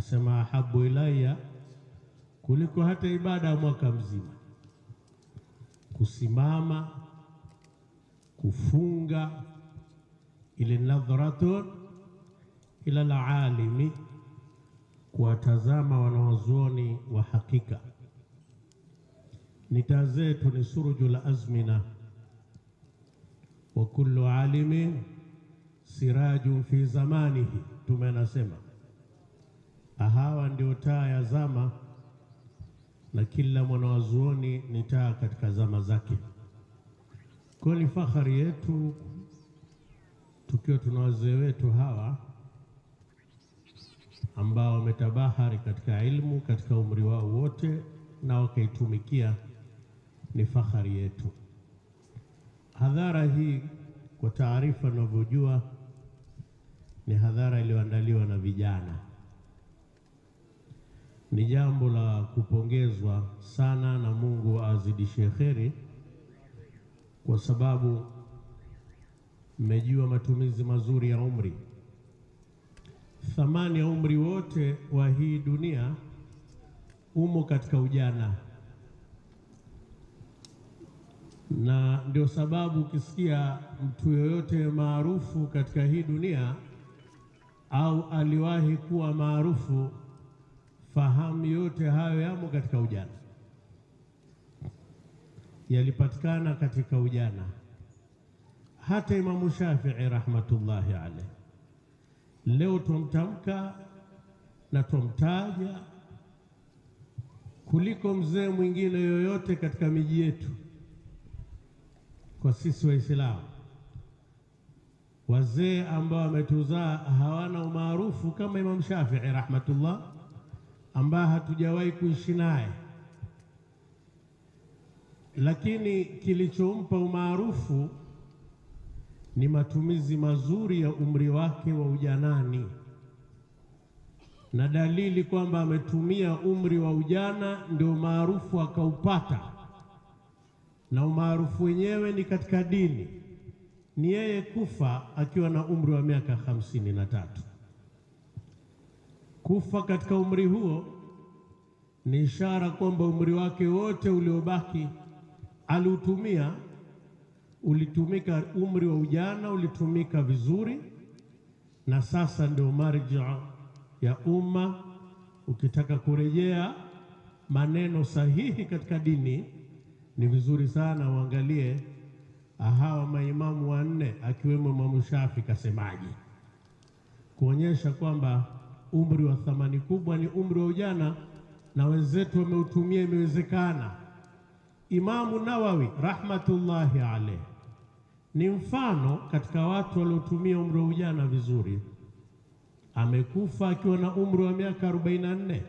asema ahabu ilayya, kuliko hata ibada ya mwaka mzima. Kusimama kufunga ile nadhratun ila alalimi, kuwatazama wanawazuoni wa hakika. Nita zetu ni surujul azmina, wa kullu alimin sirajun fi zamanihi. Tumenasema hawa ndio taa ya zama, na kila mwanawazuoni ni taa katika zama zake. Kwa ni fahari yetu tukiwa tuna wazee wetu hawa ambao wametabahari katika ilmu katika umri wao wote na wakaitumikia. Ni fahari yetu. Hadhara hii kwa taarifa ninavyojua ni hadhara iliyoandaliwa na vijana. Ni jambo la kupongezwa sana, na Mungu azidishe kheri, kwa sababu mmejua matumizi mazuri ya umri. Thamani ya umri wote wa hii dunia umo katika ujana, na ndio sababu ukisikia mtu yoyote maarufu katika hii dunia au aliwahi kuwa maarufu, fahamu yote hayo yamo katika ujana, yalipatikana katika ujana. Hata Imamu Shafi'i rahmatullahi alayhi leo tumtamka na tumtaja kuliko mzee mwingine yoyote katika miji yetu. Kwa sisi Waislamu, wazee ambao wametuzaa hawana umaarufu kama Imam Shafi'i rahmatullah, ambaye hatujawahi kuishi naye, lakini kilichompa umaarufu ni matumizi mazuri ya umri wake wa ujanani, na dalili kwamba ametumia umri wa ujana ndio maarufu akaupata. Na umaarufu wenyewe ni katika dini, ni yeye kufa akiwa na umri wa miaka 53. Kufa katika umri huo ni ishara kwamba umri wake wote uliobaki aliutumia, ulitumika, umri wa ujana ulitumika vizuri, na sasa ndio marja ya umma. Ukitaka kurejea maneno sahihi katika dini, ni vizuri sana uangalie hawa maimamu wanne akiwemo Imamu Shafi kasemaje, kuonyesha kwamba umri wa thamani kubwa ni umri wa ujana, na wenzetu wameutumia, imewezekana. Imamu Nawawi rahmatullahi alayhi ni mfano katika watu waliotumia umri wa ujana vizuri. Amekufa akiwa na umri wa miaka 44,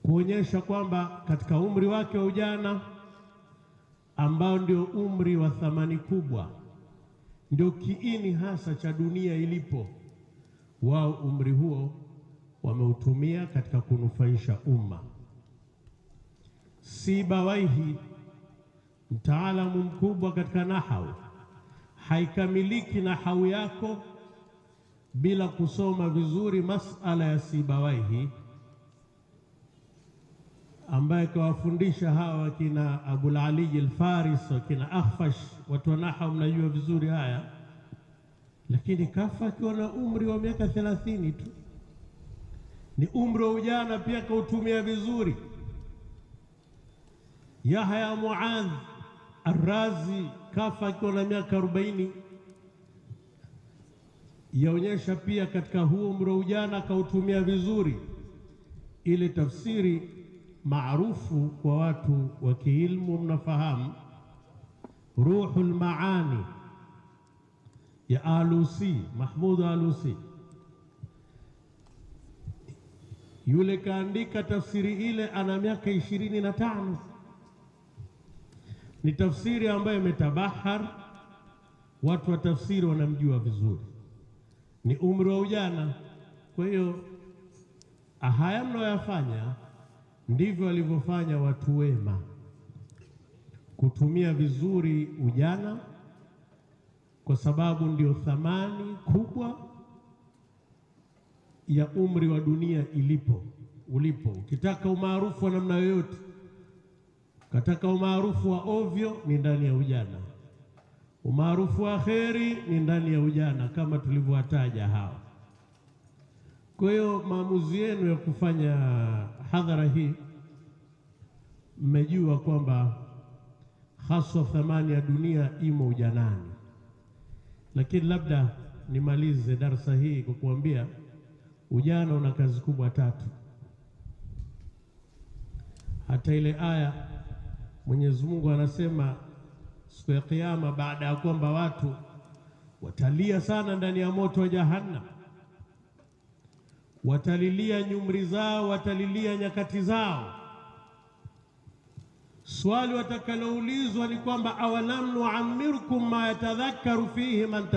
kuonyesha kwamba katika umri wake wa ujana ambao ndio umri wa thamani kubwa, ndio kiini hasa cha dunia ilipo, wao umri huo wameutumia katika kunufaisha umma. Sibawaihi, mtaalamu mkubwa katika nahau, haikamiliki nahau yako bila kusoma vizuri masala ya Sibawaihi, ambaye kawafundisha hawa kina Abul Ali al-Faris, kina Akhfash. Watu wa nahau mnajua vizuri haya, lakini kafa akiwa na umri wa miaka 30 tu. Ni umri wa ujana pia kautumia vizuri. Yahya Muadh Ar-Razi kafa akiwa na miaka 40, yaonyesha pia katika huo umri wa ujana kautumia vizuri. Ile tafsiri maarufu kwa watu wa kiilmu mnafahamu, Ruhul Maani ya Alusi, Mahmud Alusi, yule kaandika tafsiri ile ana miaka 25. Ni tafsiri ambayo imetabahar, watu wa tafsiri wanamjua vizuri. Ni umri wa ujana. Kwa hiyo haya mnayoyafanya ndivyo walivyofanya watu wema, kutumia vizuri ujana, kwa sababu ndio thamani kubwa ya umri wa dunia ulipo. Ukitaka umaarufu wa namna yoyote, ukataka umaarufu wa ovyo, ni ndani ya ujana. Umaarufu wa kheri ni ndani ya ujana, kama tulivyowataja hao. Kwa hiyo maamuzi yenu ya kufanya hadhara hii, mmejua kwamba haswa thamani ya dunia imo ujanani. Lakini labda nimalize darasa hii kwa kuambia ujana una kazi kubwa tatu. Hata ile aya Mwenyezi Mungu anasema siku ya Kiyama, baada ya kwamba watu watalia sana ndani ya moto wa Jahannam, watalilia nyumri zao, watalilia nyakati zao, swali watakaloulizwa ni kwamba awalam nu'ammirkum ma yatadhakkaru fihi man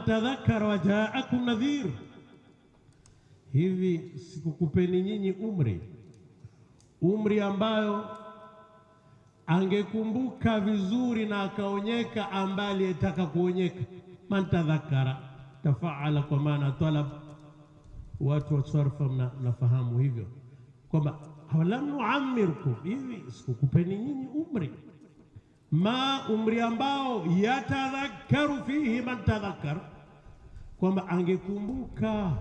tadhakkara wa ja'akum nadhir. Hivi sikukupeni nyinyi umri ambayo angekumbuka vizuri na akaonyeka ambaye aliyetaka kuonyeka? Man tadhakkara tafaala kwa maana talab. Watu wa sarfa mnafahamu hivyo kwamba awalam nu'ammirkum, hivi sikukupeni nyinyi umri ambao yatadhakkaru fihi man tadhakkar, kwamba angekumbuka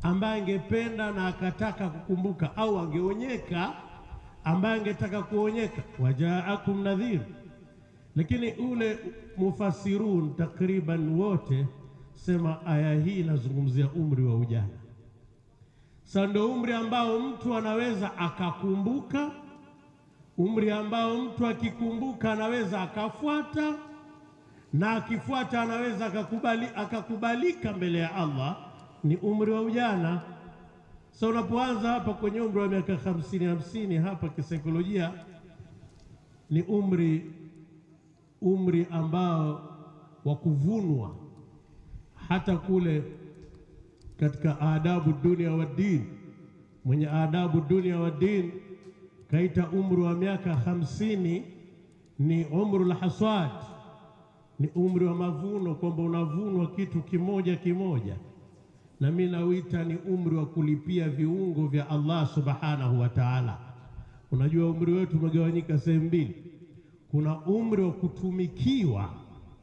ambaye angependa na akataka kukumbuka, au angeonyeka ambaye angetaka kuonyeka. Wajaakum nadhir. Lakini ule mufassirun takriban wote sema aya hii inazungumzia umri wa ujana. Sasa ndio umri ambao mtu anaweza akakumbuka, umri ambao mtu akikumbuka anaweza akafuata, na akifuata anaweza akakubalika mbele ya Allah, ni umri wa ujana. Sasa unapoanza hapa kwenye umri wa miaka 50 hapa kisaikolojia ni umri ambao wa kuvunwa. Hata kule katika adabu dunia wa din, mwenye adabu dunia wa din kaita umri wa miaka 50 ni umrul hasad, ni umri wa mavuno, kwamba unavunwa kitu kimoja kimoja. Na mimi nauita ni umri wa kulipia viungo vya Allah subhanahu wa ta'ala. Unajua umri wetu umegawanyika sehemu mbili. Kuna umri wa kutumikiwa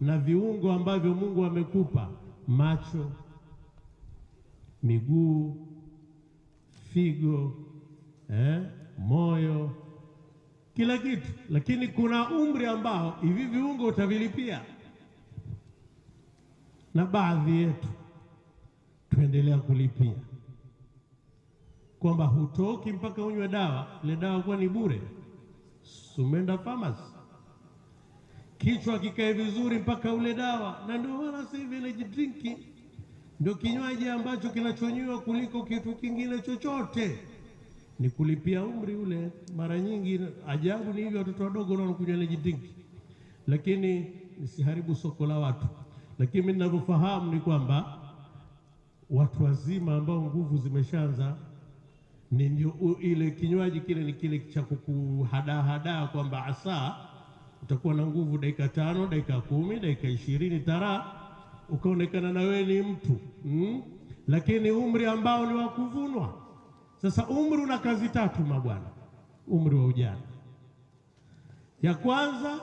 na viungo ambavyo Mungu amekupa: macho, miguu, figo, moyo, kila kitu. Lakini kuna umri ambao hivi viungo utavilipia, na baadhi yetu tuendelea kulipia, kwamba hutoki mpaka unywe dawa. Ile dawa kwa ni bure, sumenda pharmacy. Kichwa kikae vizuri mpaka ule dawa. Na ndio maana sasa hivi ile jidrinki ndio kinywaji ambacho kinachonywa kuliko kitu kingine chochote, ni kulipia umri ule. Mara nyingi ajabu ni hivyo, watoto wadogo ndio wanakunywa ile jidrinki. Lakini nisiharibu soko la watu, lakini mimi ninavyofahamu ni kwamba watu wazima ambao nguvu zimeshaanza, ni ndio ile kinywaji kile ni kile cha kukuhada kwamba asa utakuwa na nguvu dakika 5, dakika 10, dakika 20 tara ukaonekana na wewe ni mtu Lakini umri ambao ni wa kuvunwa. Sasa umri una kazi tatu mabwana, umri wa ujana. Ya kwanza,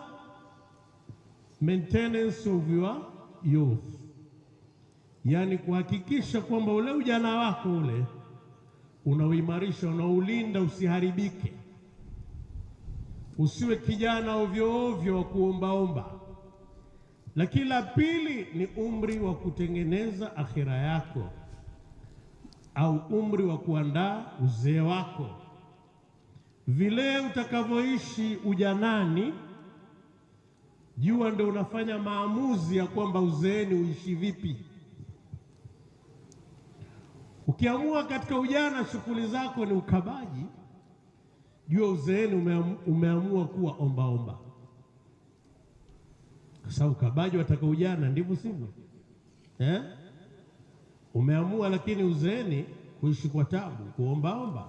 maintenance of your youth, yani kuhakikisha kwamba ule ujana wako ule unauimarisha, unaulinda usiharibike. Usiwe kijana ovyo ovyo wa kuombaomba. Lakini la pili ni umri wa kutengeneza akhira yako, au umri wa kuandaa uzee wako. Vile utakavyoishi ujanani, jua ndio unafanya maamuzi ya kwamba uzeeni uishi vipi. Ukiamua katika ujana shughuli zako ni ukabaji, jua uzeeni umeamua kuwa ombaomba. Sasa ukabaji wataka ujana, ndivyo sivyo? Umeamua lakini uzeeni kuishi kwa tabu, kuombaomba.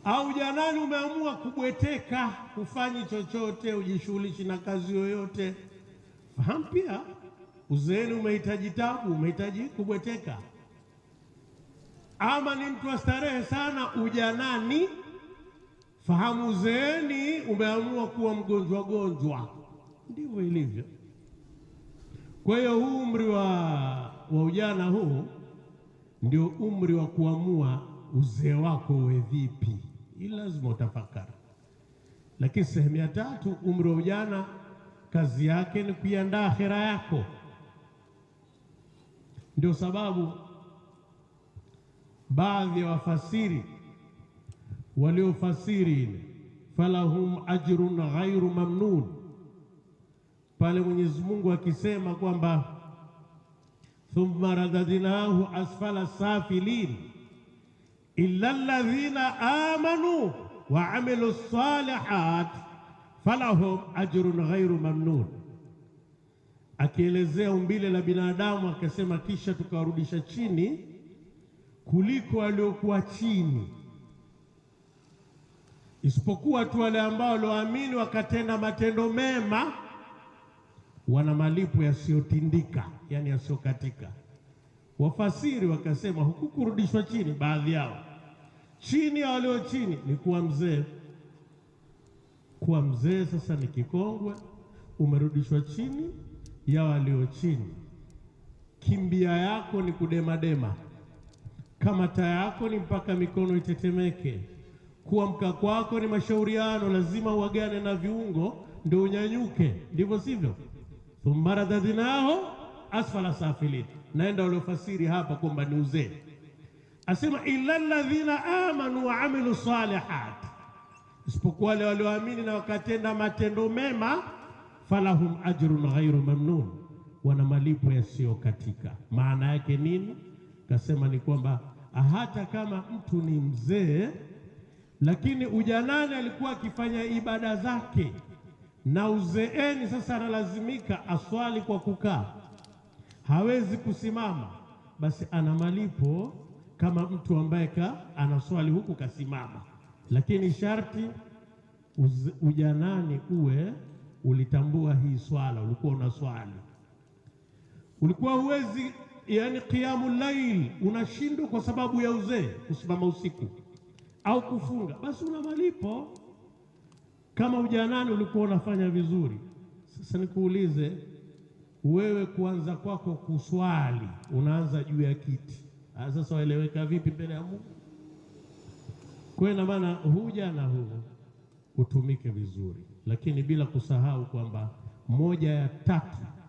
Au ujanani umeamua kubweteka, kufanyi chochote, ujishughulishi na kazi yoyote. Fahamu pia Uzeeni umehitaji tabu, umehitaji kubweteka. Ama ni mtu wa starehe sana ujanani, fahamu uzeeni umeamua kuwa mgonjwa. Ndivyo ilivyo. Kwa hiyo huu umri wa ujana huu ndio umri wa kuamua uzee wako uwe vipi. Ili lazima utafakari. Lakini sehemu ya tatu, umri wa ujana kazi yake ni kuiandaa akhera yako. Ndio sababu baadhi ya wafasiri waliofasiri ile falahum ajrun ghairu mamnun, pale Mwenyezi Mungu akisema kwamba thumma radadnahu asfala safilin illa alladhina amanu wa amilu salihat falahum ajrun ghairu mamnun, akielezea umbile la binadamu akasema, kisha tukawarudisha chini kuliko waliokuwa chini, isipokuwa tu wale ambao walioamini wakatenda matendo mema, wana malipo yasiyotindika, yani yasiyokatika. Wafasiri wakasema huku kurudishwa chini, baadhi yao chini ya walio chini ni kuwa mzee. Kuwa mzee sasa ni kikongwe, umerudishwa chini ya walio chini. Kimbia yako ni kudemadema, kamata yako ni mpaka mikono itetemeke. Kuamka kwako ni mashauriano, lazima uagane na viungo ndio unyanyuke, ndivyo sivyo? Thumma radadnahu asfala safilin. Naenda waliofasiri hapa kwamba ni uzee, asema illa alladhina amanu wa amilu salihat, isipokuwa wale walioamini na wakatenda matendo mema, falahum ajrun ghairu mamnun, wana malipo yasiyokatika. Maana yake nini? Kasema ni kwamba hata kama mtu ni mzee lakini ujanani alikuwa akifanya ibada zake, na uzeeni sasa analazimika aswali kwa kukaa, hawezi kusimama, basi ana malipo kama mtu ambaye anaswali huku kasimama. Lakini sharti ujanani uwe ulitambua hii swala, ulikuwa unaswali, ulikuwa huwezi, yani qiyamul layl unashindwa kwa sababu ya uzee, kusimama usiku au kufunga, basi una malipo. Kama ujanani ulikuwa unafanya vizuri. Sasa nikuulize wewe, kuanza kwako kuswali unaanza juu ya kiti, sasa waeleweka vipi mbele ya Mungu? Kwa ina maana ujana huu utumike vizuri, lakini bila kusahau kwamba 1/3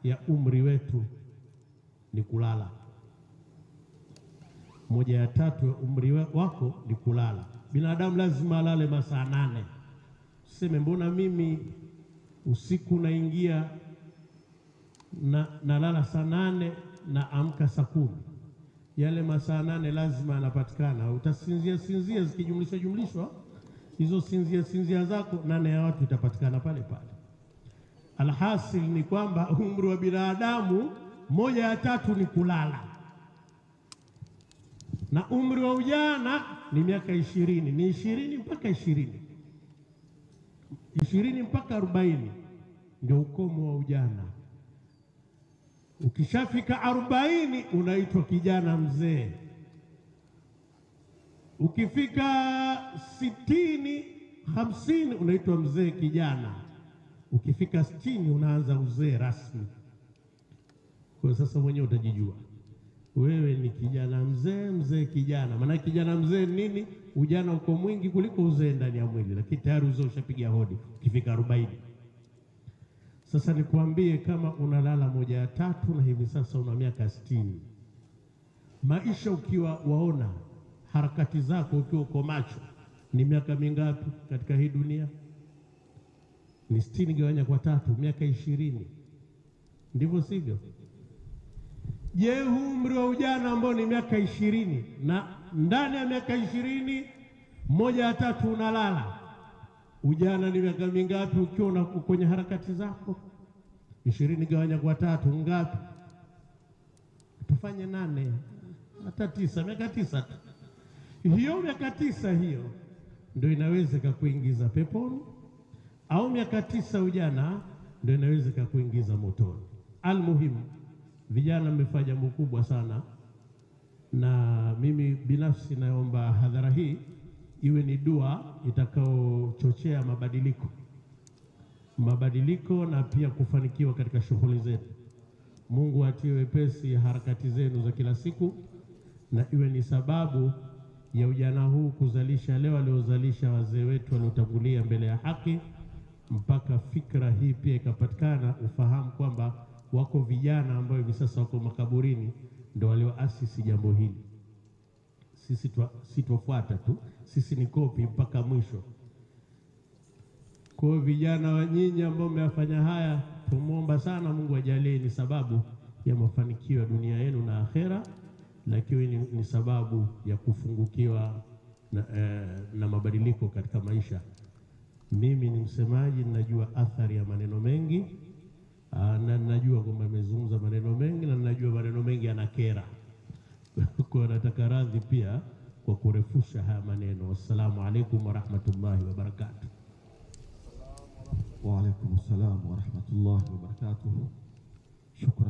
ya umri wetu ni kulala. 1/3 ya umri wako ni kulala. Binadamu lazima alale masaa 8. Useme mbona mimi usiku naingia nalala saa 8 na amka saa 10. Yale masaa 8 lazima yanapatikana. Utasinzia zikijumlishwa hizo sinzia zako, 8 ya watu itapatikana pale pale. Alhasil ni kwamba umri wa binadamu 1/3 ni kulala, na umri wa ujana ni miaka 20. Ni 20 mpaka 20 mpaka 40 ndio ukomo wa ujana. Ukishafika 40 unaitwa kijana mzee. Ukifika 60, 50 unaitwa mzee kijana. Ukifika 60 unaanza uzee rasmi. Kwa sasa mwenyewe utajijua wewe ni kijana mzee kijana. Maana kijana mzee nini? Ujana uko mwingi kuliko uzee ndani ya mwili, lakini tayari uzee ushapiga hodi ukifika 40. Sasa nikuambie, kama unalala 1/3 na hivi sasa una miaka 60, maisha ukiwa waona harakati zako ukiwa uko macho, ni miaka mingapi katika hii dunia? Ni 60 gawanya kwa 3, miaka 20. Ndivyo sivyo? Je, umri wa ujana ambao ni miaka 20, na ndani ya miaka 20 1/3 unalala, ujana ni miaka mingapi ukiwa kwenye harakati zako? 20 gawanya kwa 3 ngapi? Tufanye 8 hata 9, miaka 9 tu. Hiyo miaka 9 hiyo ndio inaweza kukuingiza peponi, au miaka 9 ujana ndio inaweza kukuingiza motoni. Almuhimu Vijana mmefanya jambo kubwa sana, na mimi binafsi naomba hadhara hii iwe ni dua itakayochochea mabadiliko na pia kufanikiwa katika shughuli zetu. Mungu atie wepesi harakati zenu za kila siku, na iwe ni sababu ya ujana huu kuzalisha leo aliozalisha wazee wetu waliotangulia mbele ya haki, mpaka fikra hii pia ikapatikana, ufahamu kwamba wako vijana ambao hivi sasa wako makaburini ndio walioasisi jambo hili. Sisi tufuata tu, sisi ni kopi mpaka mwisho. Kwa vijana wa nyinyi ambao mmefanya haya, tumuomba sana Mungu ajalie ni sababu ya mafanikio ya dunia yenu na akhera, lakini ni sababu ya kufungukiwa na mabadiliko katika maisha. Mimi ni msemaji, ninajua athari ya maneno mengi, na ninajua kwamba nimezungumza maneno mengi, na ninajua maneno mengi yanakera. Kwa nataka radhi pia kwa kurefusha haya maneno. Wassalamu alaikum wa rahmatullahi wa barakatuh. Wa alaikum assalam wa rahmatullahi wa barakatuh. Shukran.